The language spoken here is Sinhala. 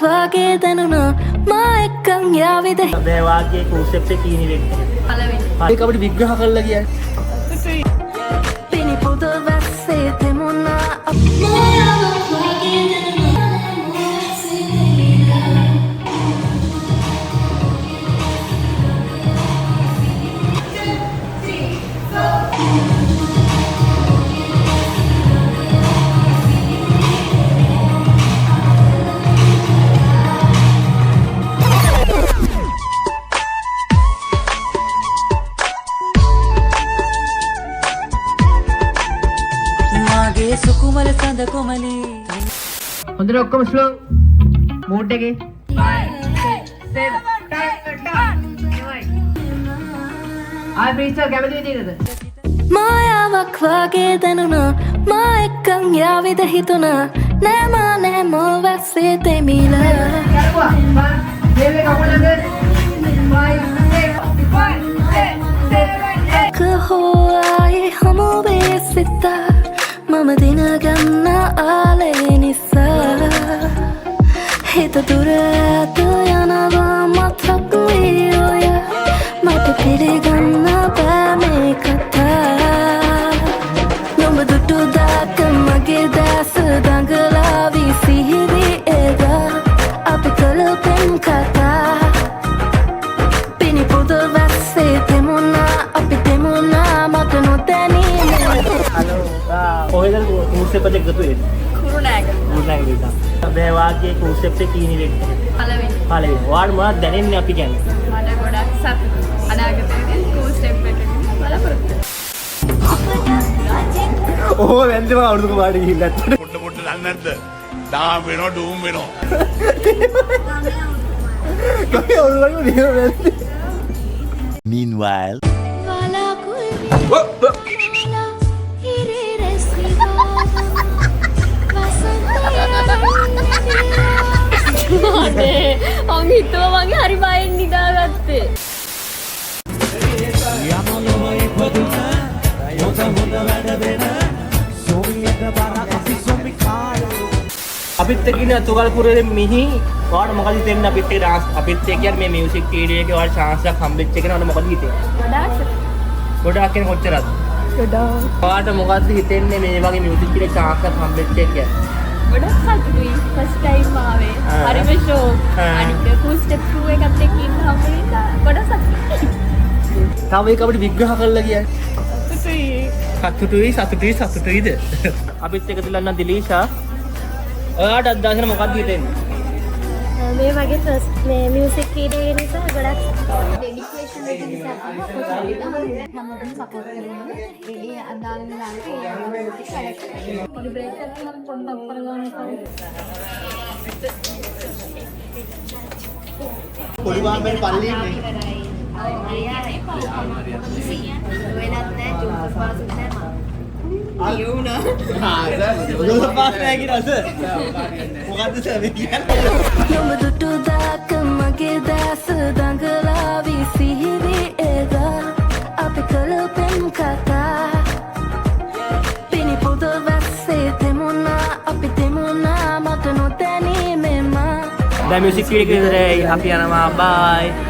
වගේ දැනුණා මා එක්කන් යාවිද මේ වාක්‍යයේ concept එක කීනි වෙන්නේ. පළවෙනි. ඒක අපිට විග්‍රහ කරලා කියන්නේ. පිනි පුද වැස්සේ තෙමුණා මායාවක් වගේ සුකුමල සඳ කොමලි හොඳට ඔක්කොම ස්ලෝ මූඩ් එකේ 5 6 7 ආයි ප්‍රීස්ටර් කැමති විදිහටද මායාවක් වගේ දැනුණා මා එක්කන් යාවිද හිතුණා නෑ මෝ වැස්සේ තෙමිලා කරපුවා මේවේ කකුල ළඟ 5 6 කහෝ ආයේ හමු වෙසිතා මම දිනගන්න ආලේ නිසා හිත දුර ඇත යනවා මතක් වී ඔය මට පිළිගන්න බෑ මේ කතා නොඹ දුටු දාක මගේ දැස දඟලාවී සිහිවී එදා අපි කළ පෙම් කතා පිනි පුද වැස්සේ තෙමුණා අපි තෙමුණා මට නොදැනී හලෝ කොහෙද concept එක ගතු වෙන්නේ කුරුණෑගල. කුරුණෑගල ඉඳන් මේ වාක්‍යයේ concept එක කීනි වෙන්නේ පළවෙනි. පළවෙනි ඔයාලට මොනවද දැනෙන්නේ අපි කියන්නේ මට ගොඩක් සතුටුයි. අනාගතයේදී cool step එකකින් බලාපොරොත්තු ඕ වැන්දේ මම අවුරුදු කමාඩ ගිහිල්ලා පොඩ දන්නේ නැද්ද? දාම් වෙනවා ඩූම් වෙනවා. කොහේ අවුරුදු වගේ වැන්දේ Meanwhile අනේ මං හිතුවා මගේ හරි බයෙන් නිදාගත්තේ. අපිත් එක්කින තුගල්පුරේ මිහි ඔයාලට මොකද හිතෙන්නේ අපිත් එක්ක dance අපිත් එක්ක කියන්නේ මේ මියුසික් වීඩියෝ එකේ ඔයාලට chance එකක් හම්බෙච්ච එක නේද මොකද හිතෙන්නේ ගොඩාක් කියන්නේ කොච්චරද ඔයාලට මොකද්ද හිතෙන්නේ මේ වගේ මියුසික් වීඩියෝ chance එකක් හම්බෙච්ච එක කියන්නේ ගොඩක් සතුටුයි. ෆස්ට් ටයිම් ආවේ. හරිම ෂෝක්. අනිත් cool step 2 එකත් එක්ක ඉන්න හම්බෙලා ගොඩක් සතුටුයි. තව එක අපිට විග්‍රහ කරලා කියන්නේ සතුටුයිද අපිත් එක්ක තිලන්න දිලීෂා ඔයාට අදදාගෙන මොකක්ද හිතෙන්නේ මේ වගේ ෆස්ට් මේ මියුසික් වීඩියෝ එක නිසා ගොඩක් ඩෙඩිකේෂන් එක නිසා තමයි හැමෝටම සපෝට් කරනවා. ඒ අදාළ ලාන්ට ඒ මියුසික් කලෙක්ට් පොඩි බ්‍රේක් එකක් නම් පොඩ්ඩක් කරගන්න පොඩි වාමෙන් පල්ලි ඉන්නේ. වෙනත් නෑ ජෝසප් පාසුත් නෑ මම. යුණා. ජෝසප් පාස් නෑ කියලාද? මොකද්ද සර් මේ කියන්නේ? නොඹ දුටු දාක මගේ දැස දඟලාවී සිහිවී එදා අපි කළ පෙම් කතා පිනි පුද වැස්සේ තෙමුණා අපි තෙමුණා මට නොදැනී මෙම දැන් මියුසික් වීඩියෝ එක විතරයි අපි යනවා බයි